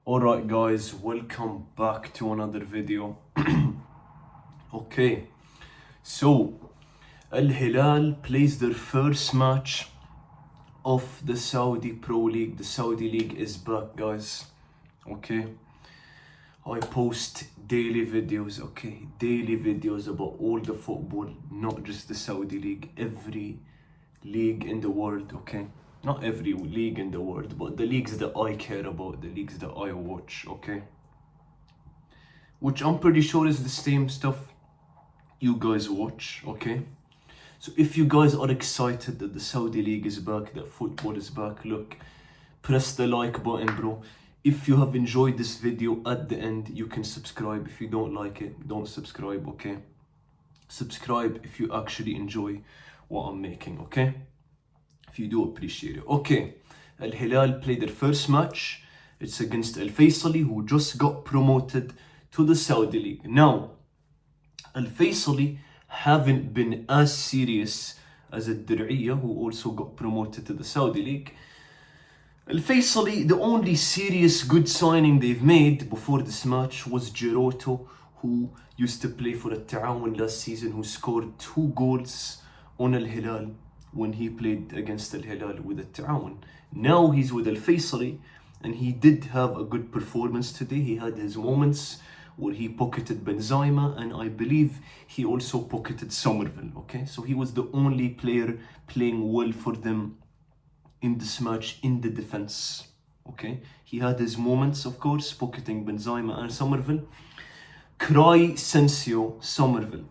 Alright guys, welcome back to another video. Okay, so Alhilal plays their first match of the Saudi Pro League. The Saudi League is back, guys. Okay, I post daily videos, daily videos about all the football, not just the Saudi League, every league in the world, okay? Not every league in the world, but the leagues that I care about, the leagues that I watch, okay? Which I'm pretty sure is the same stuff you guys watch, okay? So if you guys are excited that the Saudi League is back, that football is back, look, press the like button, bro. If you have enjoyed this video at the end, you can subscribe. If you don't like it, don't subscribe, okay? Subscribe if you actually enjoy what I'm making, okay? If you do, appreciate it. Okay, Al-Hilal played their first match. It's against Alfaisaly, who just got promoted to the Saudi League. Now, Alfaisaly haven't been as serious as Al-Dir'iyah, who also got promoted to the Saudi League. Alfaisaly, the only serious good signing they've made before this match was Giroto, who used to play for Al-Ta'awun last season, who scored 2 goals on Al-Hilal when he played against Al-Hilal with Al-Ta'awun. Now he's with Alfaisaly, and he did have a good performance today. He had his moments where he pocketed Benzema, and I believe he also pocketed Somerville, okay? So he was the only player playing well for them in this match in the defense, okay? He had his moments, of course, pocketing Benzema and Somerville. Sensio Somerville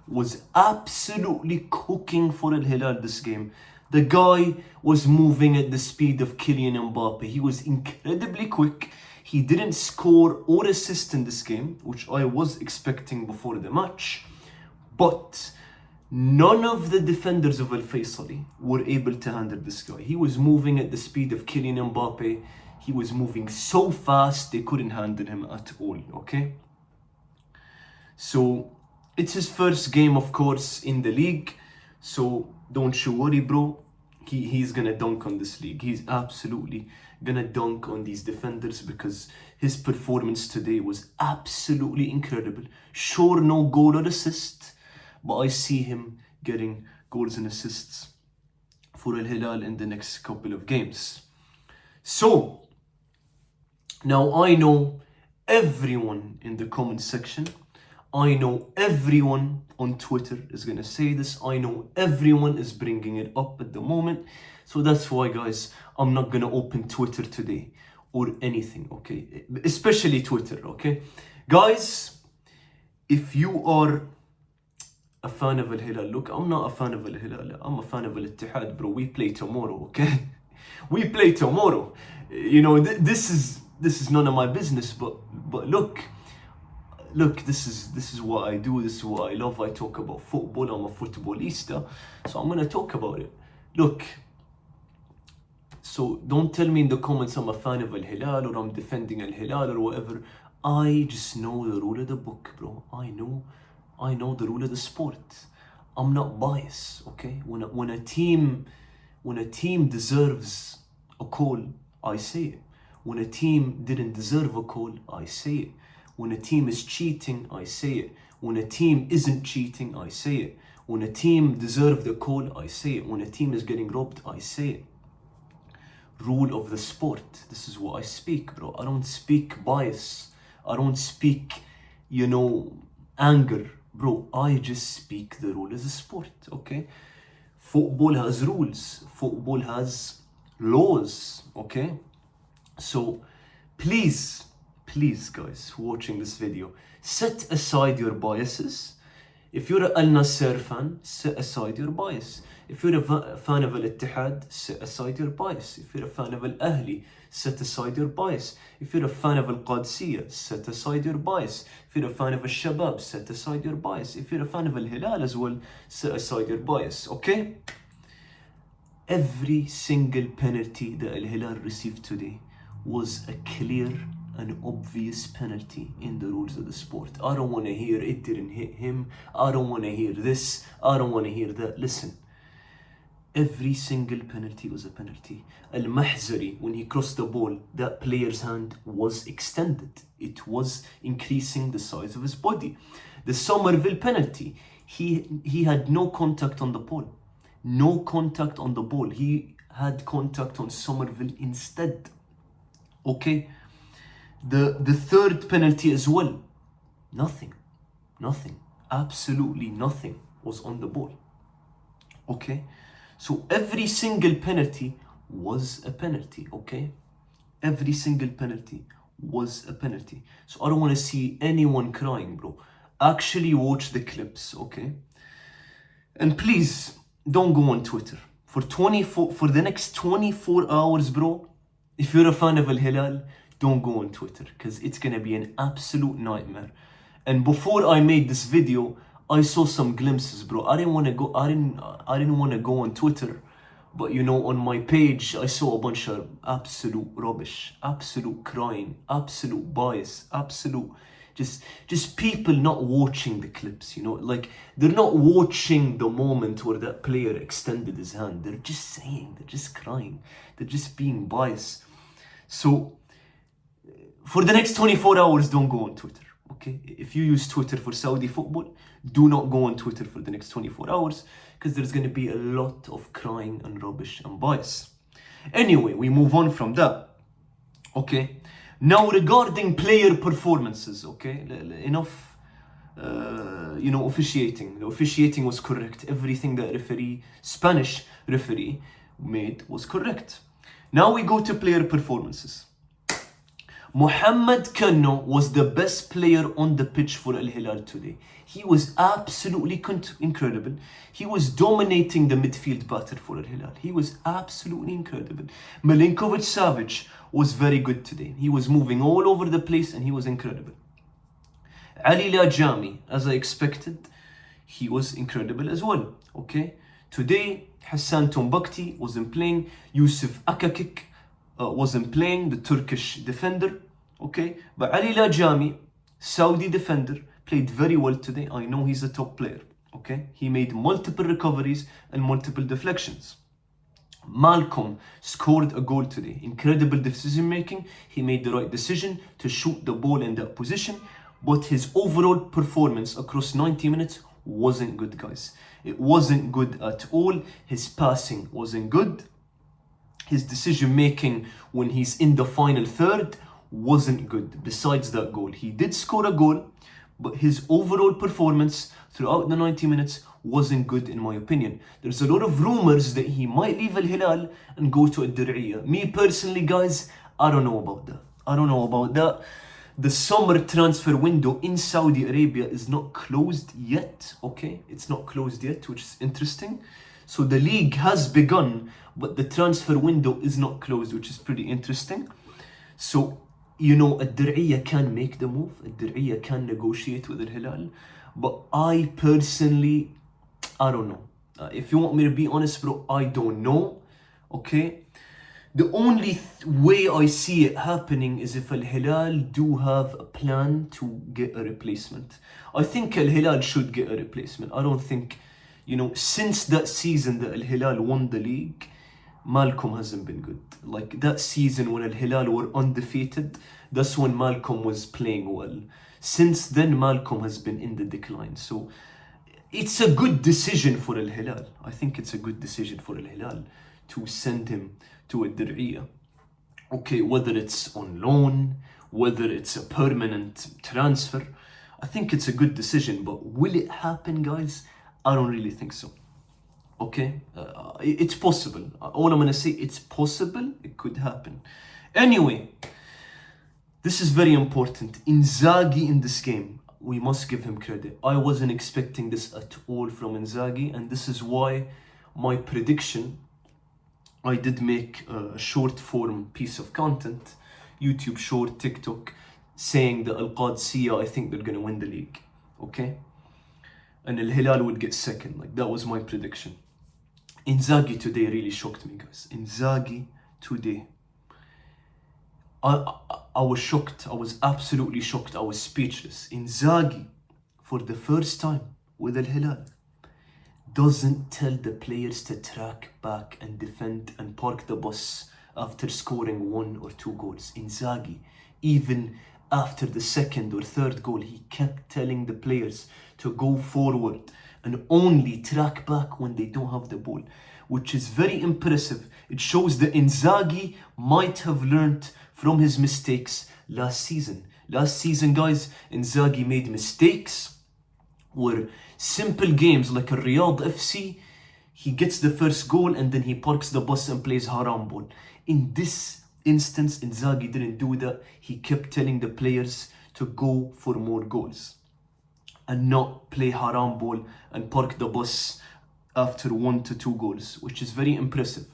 was absolutely cooking for Al-Hilal this game. The guy was moving at the speed of Kylian Mbappe. He was incredibly quick. He didn't score or assist in this game, which I was expecting before the match. But none of the defenders of Alfaisaly were able to handle this guy. He was moving at the speed of Kylian Mbappe. He was moving so fast, they couldn't handle him at all, okay? So it's his first game, of course, in the league. So don't you worry, bro. He's gonna dunk on this league. He's absolutely gonna dunk on these defenders because his performance today was absolutely incredible. Sure, no goal or assist, but I see him getting goals and assists for Al-Hilal in the next couple of games. So now I know everyone in the comment section, I know everyone on Twitter is going to say this. I know everyone is bringing it up at the moment. So that's why, guys, I'm not going to open Twitter today or anything, okay? Especially Twitter, okay? Guys, if you are a fan of Al-Hilal, look, I'm not a fan of Al-Hilal. I'm a fan of Al-Ittihad, bro. We play tomorrow, okay? We play tomorrow. You know, this is none of my business, but look, this is what I do, this is what I love. I talk about football, I'm a footballista, so I'm gonna talk about it. Look, so don't tell me in the comments I'm a fan of Al-Hilal or I'm defending Al-Hilal or whatever. I just know the rule of the book, bro. I know the rule of the sport. I'm not biased, okay? When a team deserves a call, I say it. When a team didn't deserve a call, I say it. When a team is cheating, I say it. When a team isn't cheating, I say it. When a team deserves the call, I say it. When a team is getting robbed, I say it. Rule of the sport. This is what I speak, bro. I don't speak bias. I don't speak, anger. Bro, I just speak the rule of the sport, okay? Football has rules. Football has laws, okay? So, please, guys, watching this video, set aside your biases. If you're an Al Nassr fan, set aside your bias. If you're a fan of Al-Ittihad, set aside your bias. If you're a fan of Al-Ahli, set aside your bias. If you're a fan of Al-Qadsiya, set aside your bias. If you're a fan of Al-Shabab, set aside your bias. If you're a fan of Al-Hilal as well, set aside your bias, okay? Every single penalty that Al-Hilal received today was a clear and obvious penalty in the rules of the sport. I don't want to hear it didn't hit him. I don't want to hear this. I don't want to hear that. Listen, Every single penalty was a penalty. Al-Mahzari, when he crossed the ball, that player's hand was extended. It was increasing the size of his body. The Somerville penalty, he had no contact on the ball. No contact on the ball. He had contact on Somerville instead. Okay? The third penalty as well. Nothing. Absolutely nothing was on the ball. Okay? So every single penalty was a penalty, okay? Every single penalty was a penalty. So I don't want to see anyone crying, bro. Actually watch the clips, okay? And please, don't go on Twitter. For the next 24 hours, bro, if you're a fan of Al-Hilal, don't go on Twitter, because it's going to be an absolute nightmare. And before I made this video, I saw some glimpses, bro. I didn't want to go on Twitter, but you know, on my page, I saw a bunch of absolute rubbish, absolute crying, absolute bias, absolute just people not watching the clips, you know, like they're not watching the moment where that player extended his hand. They're just crying, they're just being biased. So for the next 24 hours, don't go on Twitter. Okay, if you use Twitter for Saudi football, do not go on Twitter for the next 24 hours, because there's going to be a lot of crying and rubbish and bias. Anyway, we move on from that. Okay, now regarding player performances, okay, enough, you know, officiating. The officiating was correct. Everything that Spanish referee made was correct. Now we go to player performances. Mohamed Kano was the best player on the pitch for Al-Hilal today. He was absolutely incredible. He was dominating the midfield battle for Al-Hilal. He was absolutely incredible. Milinkovic-Savic was very good today. He was moving all over the place and he was incredible. Alhilal Jami, as I expected, he was incredible as well. Okay. Today, Hassan Tombakti wasn't playing. Yusuf Akakik wasn't playing, the Turkish defender. Okay, but Alhilal Jami, Saudi defender, played very well today. I know he's a top player. Okay, he made multiple recoveries and multiple deflections. Malcolm scored a goal today. Incredible decision making. He made the right decision to shoot the ball in that position, but his overall performance across 90 minutes wasn't good, guys. It wasn't good at all. His passing wasn't good. His decision making when he's in the final third wasn't good. Besides that goal, he did score a goal, but his overall performance throughout the 90 minutes wasn't good, in my opinion. There's a lot of rumors that he might leave Al-Hilal and go to Ad-Dir'iyah. Me personally, guys, I don't know about that. The summer transfer window in Saudi Arabia is not closed yet, okay? It's not closed yet, which is interesting. So the league has begun, but the transfer window is not closed, which is pretty interesting. So, you know, Ad-Dir'iyah can make the move. Ad-Dir'iyah can negotiate with Al-Hilal. But I personally, I don't know. If you want me to be honest, bro, I don't know. Okay? The only way I see it happening is if Al-Hilal do have a plan to get a replacement. I think Al-Hilal should get a replacement. I don't think, you know, since that season that Al-Hilal won the league, Malcolm hasn't been good. Like that season when Al-Hilal were undefeated, that's when Malcolm was playing well. Since then, Malcolm has been in the decline. So it's a good decision for Al-Hilal. I think it's a good decision for Al-Hilal to send him to Ad-Dir'iyah. Okay, whether it's on loan, whether it's a permanent transfer, I think it's a good decision. But will it happen, guys? I don't really think so. Okay, it's possible. All I'm gonna say, it's possible. It could happen. Anyway, this is very important. Inzaghi in this game, we must give him credit. I wasn't expecting this at all from Inzaghi, and this is why my prediction, I did make a short form piece of content, YouTube short, TikTok, saying that Al-Qadsiya, I think they're gonna win the league. Okay, and Al-Hilal would get second. Like that was my prediction. Inzaghi today really shocked me, guys. Inzaghi today. I was shocked. I was absolutely shocked. I was speechless. Inzaghi, for the first time with Al-Hilal, doesn't tell the players to track back and defend and park the bus after scoring 1 or 2 goals. Inzaghi, even after the second or third goal, he kept telling the players to go forward and only track back when they don't have the ball, which is very impressive. It shows that Inzaghi might have learned from his mistakes last season. Last season, guys, Inzaghi made mistakes where simple games like a Riyadh FC, he gets the first goal and then he parks the bus and plays haram ball. In this instance, Inzaghi didn't do that. He kept telling the players to go for more goals and not play haram ball and park the bus after 1 to 2 goals, which is very impressive.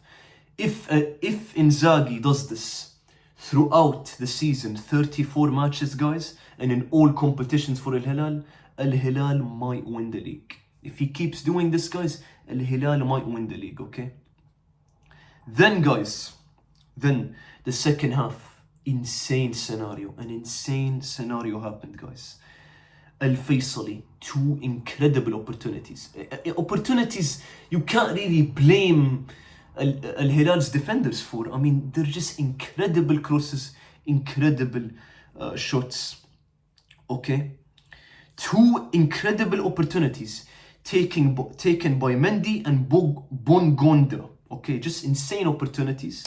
If Inzaghi does this throughout the season, 34 matches, guys, and in all competitions for Al-Hilal, Al-Hilal might win the league. If he keeps doing this, guys, Al-Hilal might win the league, okay? Then, guys, the second half, an insane scenario happened, guys. Alfaisaly, 2 incredible opportunities. Opportunities you can't really blame Al-Hilal's defenders for. I mean, they're just incredible crosses, incredible shots, okay? 2 incredible opportunities taken by Mendy and Bongonda, okay? Just insane opportunities.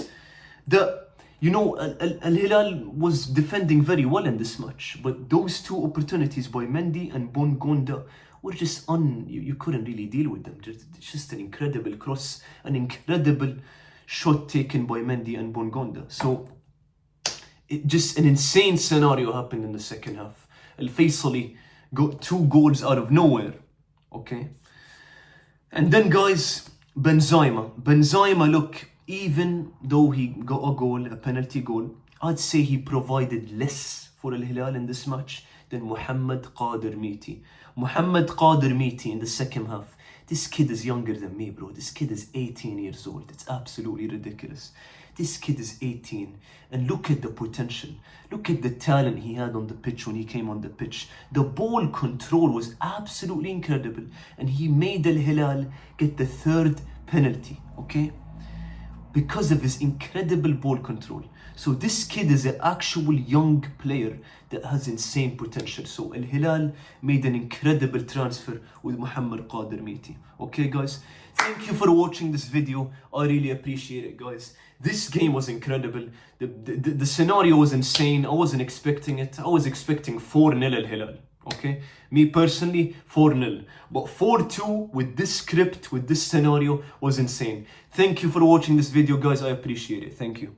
Al-Hilal was defending very well in this match, but those 2 opportunities by Mendy and Bongonda were just you couldn't really deal with them. Just an incredible cross, an incredible shot taken by Mendy and Bongonda. So just an insane scenario happened in the second half. Alfaisaly got 2 goals out of nowhere, okay? And then, guys, Benzema, look, even though he got a goal, a penalty goal, I'd say he provided less for Al-Hilal in this match than Mohamed Qadir Miti. Mohamed Qadir Miti in the second half, this kid is younger than me, bro. This kid is 18 years old. It's absolutely ridiculous. This kid is 18, and look at the potential. Look at the talent he had on the pitch when he came on the pitch. The ball control was absolutely incredible, and he made Al-Hilal get the 3rd penalty, okay? Because of his incredible ball control. So this kid is an actual young player that has insane potential. So Al-Hilal made an incredible transfer with Mohamed Qadir Miti. Okay, guys? Thank you for watching this video. I really appreciate it, guys. This game was incredible. The scenario was insane. I wasn't expecting it. I was expecting 4-0 Al-Hilal. Okay, me personally 4-0, but 4-2 with this script, with this scenario, was insane. Thank you for watching this video, guys. I appreciate it. Thank you.